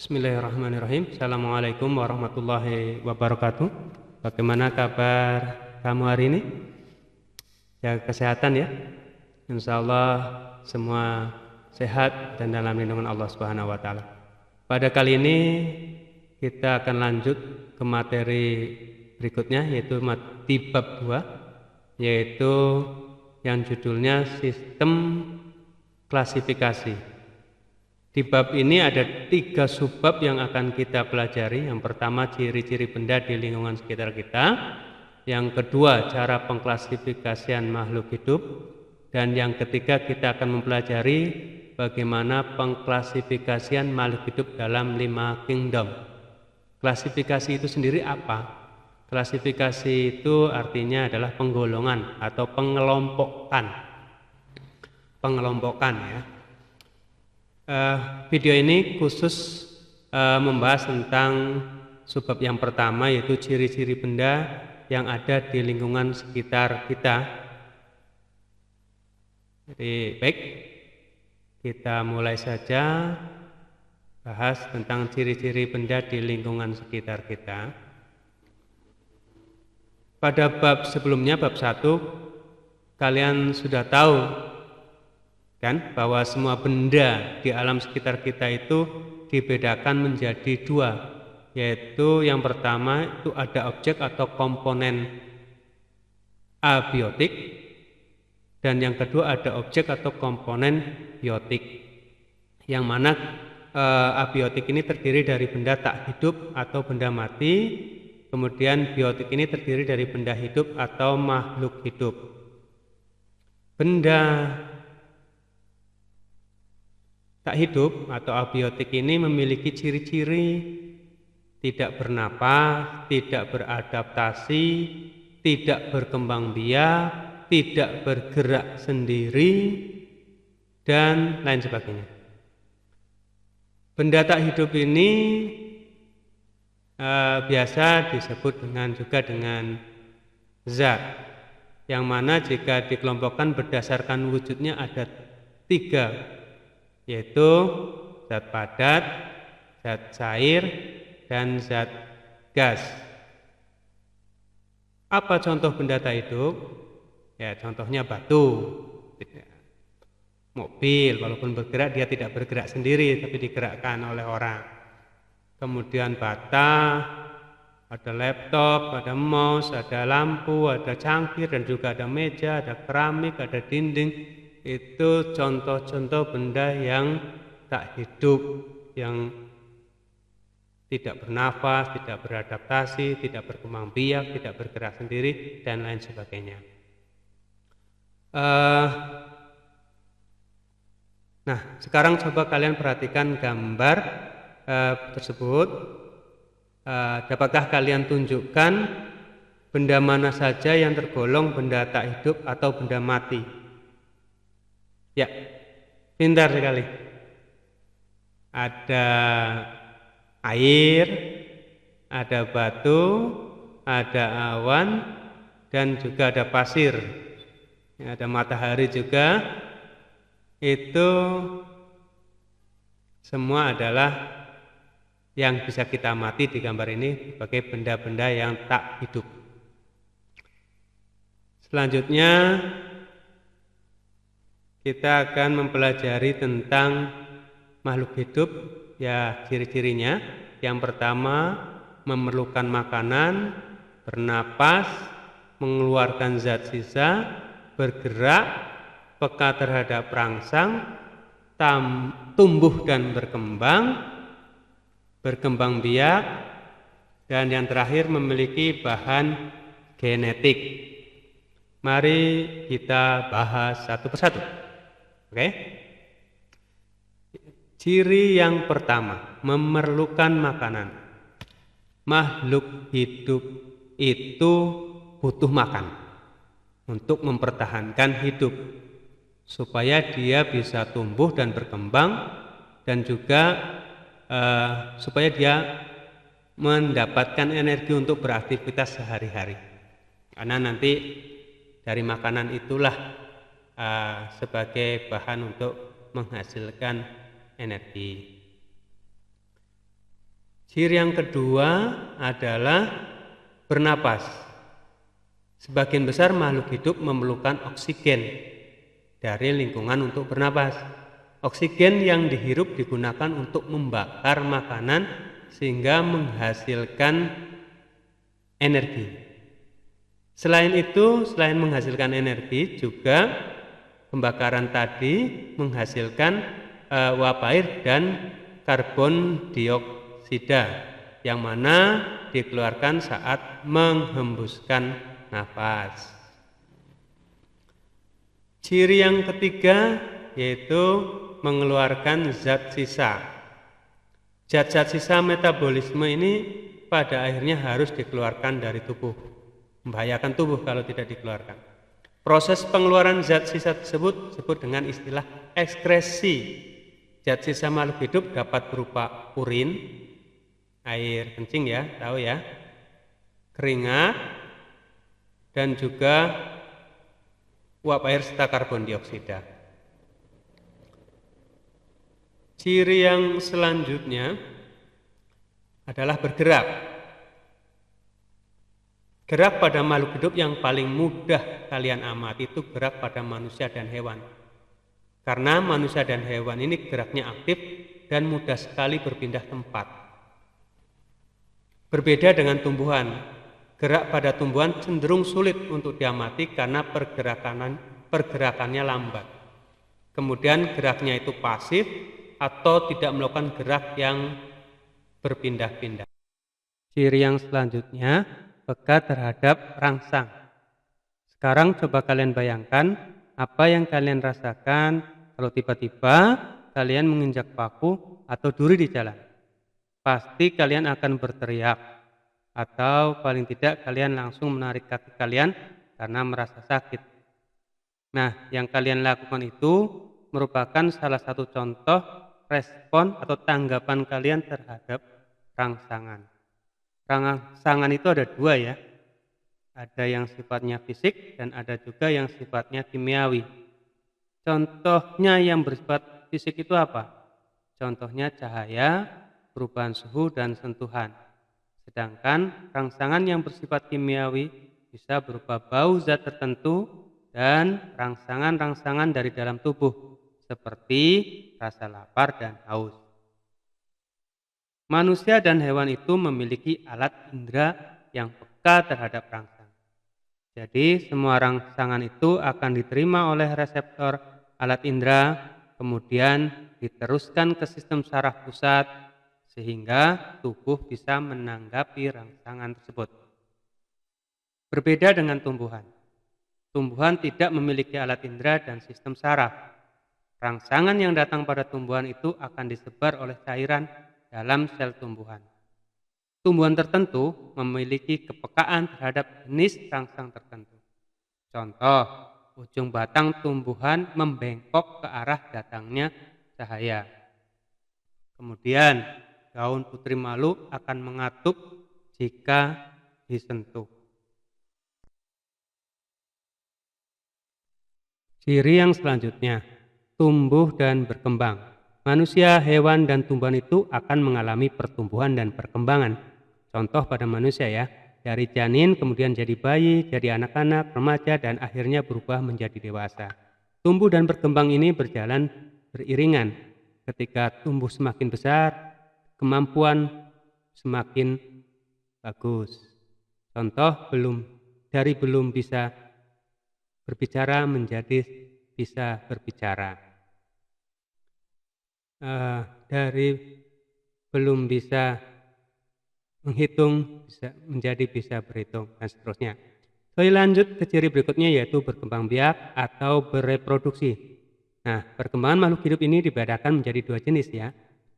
Bismillahirrahmanirrahim. Assalamualaikum warahmatullahi wabarakatuh. Bagaimana kabar kamu hari ini? Jaga kesehatan ya. Insya Allah semua sehat dan dalam lindungan Allah Subhanahu wa Ta'ala. Pada kali ini kita akan lanjut ke materi berikutnya, yaitu di bab 2, yaitu yang judulnya sistem klasifikasi. Di bab ini ada 3 subbab yang akan kita pelajari. Yang pertama, ciri-ciri benda di lingkungan sekitar kita. Yang kedua, cara pengklasifikasian makhluk hidup. Dan yang ketiga, kita akan mempelajari bagaimana pengklasifikasian makhluk hidup dalam 5 kingdom. Klasifikasi itu sendiri apa? Klasifikasi itu artinya adalah penggolongan atau pengelompokan. Pengelompokan ya. Video ini khusus membahas tentang subbab yang pertama, yaitu ciri-ciri benda yang ada di lingkungan sekitar kita. Jadi baik, kita mulai saja bahas tentang ciri-ciri benda di lingkungan sekitar kita. Pada bab sebelumnya, bab 1, kalian sudah tahu kan bahwa semua benda di alam sekitar kita itu dibedakan menjadi 2, yaitu yang pertama itu ada objek atau komponen abiotik, dan yang kedua ada objek atau komponen biotik, yang mana abiotik ini terdiri dari benda tak hidup atau benda mati, kemudian biotik ini terdiri dari benda hidup atau makhluk hidup. Benda tak hidup atau abiotik ini memiliki ciri-ciri tidak bernapas, tidak beradaptasi, tidak berkembang biak, tidak bergerak sendiri, dan lain sebagainya. Benda tak hidup ini biasa disebut juga dengan zat, yang mana jika dikelompokkan berdasarkan wujudnya ada 3, yaitu zat padat, zat cair, dan zat gas. Apa contoh benda tak hidup? Ya, contohnya batu. Mobil, walaupun bergerak, dia tidak bergerak sendiri, tapi digerakkan oleh orang. Kemudian bata, ada laptop, ada mouse, ada lampu, ada cangkir, dan juga ada meja, ada keramik, ada dinding. Itu contoh-contoh benda yang tak hidup, yang tidak bernafas, tidak beradaptasi, tidak berkembang biak, tidak bergerak sendiri, dan lain sebagainya. Nah, sekarang coba kalian perhatikan gambar tersebut. Dapatkah kalian tunjukkan benda mana saja yang tergolong benda tak hidup atau benda mati? Ya, pintar sekali. Ada air, ada batu, ada awan, dan juga ada pasir. Ada matahari juga. Itu semua adalah yang bisa kita amati di gambar ini sebagai benda-benda yang tak hidup. Selanjutnya kita akan mempelajari tentang makhluk hidup, ya ciri-cirinya. Yang pertama, memerlukan makanan, bernapas, mengeluarkan zat sisa, bergerak, peka terhadap rangsang, tumbuh dan berkembang biak, dan yang terakhir memiliki bahan genetik. Mari kita bahas satu persatu. Oke. Ciri yang pertama, memerlukan makanan. Makhluk hidup itu butuh makan untuk mempertahankan hidup, supaya dia bisa tumbuh dan berkembang, dan juga supaya dia mendapatkan energi untuk beraktivitas sehari-hari. Karena nanti dari makanan itulah sebagai bahan untuk menghasilkan energi. Ciri yang kedua adalah bernapas. Sebagian besar makhluk hidup memerlukan oksigen dari lingkungan untuk bernapas. Oksigen yang dihirup digunakan untuk membakar makanan sehingga menghasilkan energi. Selain itu, selain menghasilkan energi, juga pembakaran tadi menghasilkan uap air dan karbon dioksida yang mana dikeluarkan saat menghembuskan nafas. Ciri yang ketiga yaitu mengeluarkan zat sisa. Zat-zat sisa metabolisme ini pada akhirnya harus dikeluarkan dari tubuh. Membahayakan tubuh kalau tidak dikeluarkan. Proses pengeluaran zat sisa tersebut disebut dengan istilah ekskresi. Zat sisa makhluk hidup dapat berupa urin, air kencing ya, tahu ya, keringat, dan juga uap air serta karbon dioksida. Ciri yang selanjutnya adalah bergerak. Gerak pada makhluk hidup yang paling mudah kalian amati itu gerak pada manusia dan hewan. Karena manusia dan hewan ini geraknya aktif dan mudah sekali berpindah tempat. Berbeda dengan tumbuhan, gerak pada tumbuhan cenderung sulit untuk diamati karena pergerakannya lambat. Kemudian geraknya itu pasif atau tidak melakukan gerak yang berpindah-pindah. Ciri yang selanjutnya, peka terhadap rangsang. Sekarang coba kalian bayangkan apa yang kalian rasakan kalau tiba-tiba kalian menginjak paku atau duri di jalan. Pasti kalian akan berteriak atau paling tidak kalian langsung menarik kaki kalian karena merasa sakit. Nah, yang kalian lakukan itu merupakan salah satu contoh respon atau tanggapan kalian terhadap rangsangan. Rangsangan itu ada dua ya. Ada yang sifatnya fisik dan ada juga yang sifatnya kimiawi. Contohnya yang bersifat fisik itu apa? Contohnya cahaya, perubahan suhu, dan sentuhan. Sedangkan rangsangan yang bersifat kimiawi bisa berupa bau zat tertentu dan rangsangan-rangsangan dari dalam tubuh seperti rasa lapar dan haus. Manusia dan hewan itu memiliki alat indera yang peka terhadap rangsang. Jadi semua rangsangan itu akan diterima oleh reseptor alat indera, kemudian diteruskan ke sistem saraf pusat sehingga tubuh bisa menanggapi rangsangan tersebut. Berbeda dengan tumbuhan. Tumbuhan tidak memiliki alat indera dan sistem saraf. Rangsangan yang datang pada tumbuhan itu akan disebar oleh cairan dalam sel tumbuhan. Tumbuhan tertentu memiliki kepekaan terhadap jenis rangsang tertentu. Contoh, ujung batang tumbuhan membengkok ke arah datangnya cahaya. Kemudian, daun putri malu akan mengatup jika disentuh. Ciri yang selanjutnya, tumbuh dan berkembang. Manusia, hewan, dan tumbuhan itu akan mengalami pertumbuhan dan perkembangan. Contoh pada manusia ya, dari janin kemudian jadi bayi, jadi anak-anak, remaja, dan akhirnya berubah menjadi dewasa. Tumbuh dan berkembang ini berjalan beriringan. Ketika tumbuh semakin besar, kemampuan semakin bagus. Contoh, belum bisa berbicara menjadi bisa berbicara. Dari belum bisa menghitung bisa berhitung dan seterusnya. Lanjut ke ciri berikutnya yaitu berkembang biak atau bereproduksi. Nah, perkembangan makhluk hidup ini dibedakan menjadi dua jenis ya.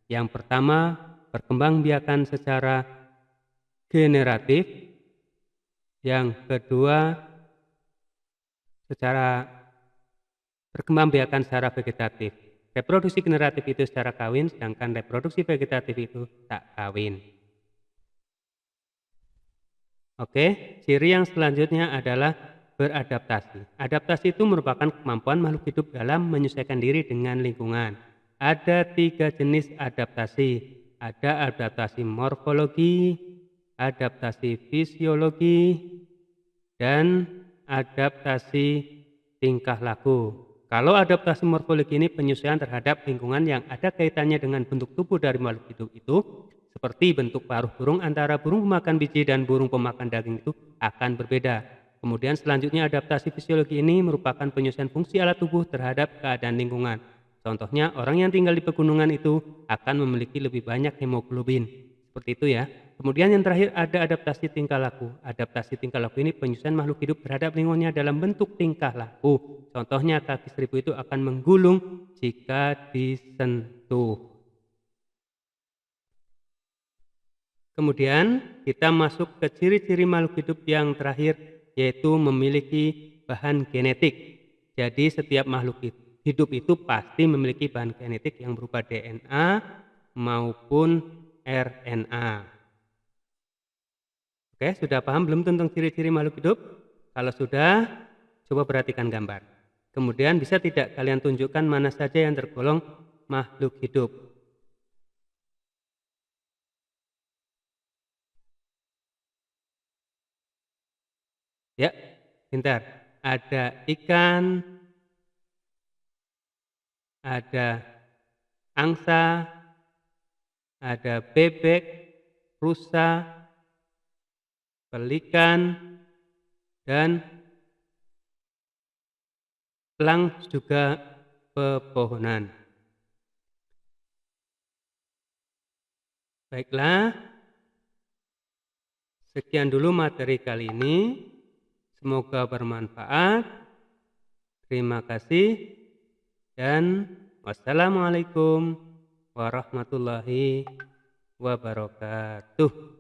Yang pertama, berkembang biakan secara generatif. Yang kedua, berkembang biakan secara vegetatif. Reproduksi generatif itu secara kawin, sedangkan reproduksi vegetatif itu tak kawin. Oke, ciri yang selanjutnya adalah beradaptasi. Adaptasi itu merupakan kemampuan makhluk hidup dalam menyesuaikan diri dengan lingkungan. Ada 3 jenis adaptasi, ada adaptasi morfologi, adaptasi fisiologi, dan adaptasi tingkah laku. Kalau adaptasi morfologi ini penyesuaian terhadap lingkungan yang ada kaitannya dengan bentuk tubuh dari makhluk hidup itu, seperti bentuk paruh burung antara burung pemakan biji dan burung pemakan daging itu akan berbeda. Kemudian selanjutnya adaptasi fisiologi ini merupakan penyesuaian fungsi alat tubuh terhadap keadaan lingkungan. Contohnya orang yang tinggal di pegunungan itu akan memiliki lebih banyak hemoglobin. Seperti itu ya. Kemudian yang terakhir ada adaptasi tingkah laku. Adaptasi tingkah laku ini penyesuaian makhluk hidup terhadap lingkungannya dalam bentuk tingkah laku. Contohnya kaki seribu itu akan menggulung jika disentuh. Kemudian kita masuk ke ciri-ciri makhluk hidup yang terakhir, yaitu memiliki bahan genetik. Jadi setiap makhluk hidup itu pasti memiliki bahan genetik yang berupa DNA maupun RNA. Oke, sudah paham belum tentang ciri-ciri makhluk hidup? Kalau sudah, coba perhatikan gambar. Kemudian bisa tidak kalian tunjukkan mana saja yang tergolong makhluk hidup? Ya, pintar. Ada ikan, ada angsa, ada bebek, rusa, pelikan, dan elang juga pepohonan. Baiklah, sekian dulu materi kali ini. Semoga bermanfaat. Terima kasih dan wassalamualaikum warahmatullahi wabarakatuh.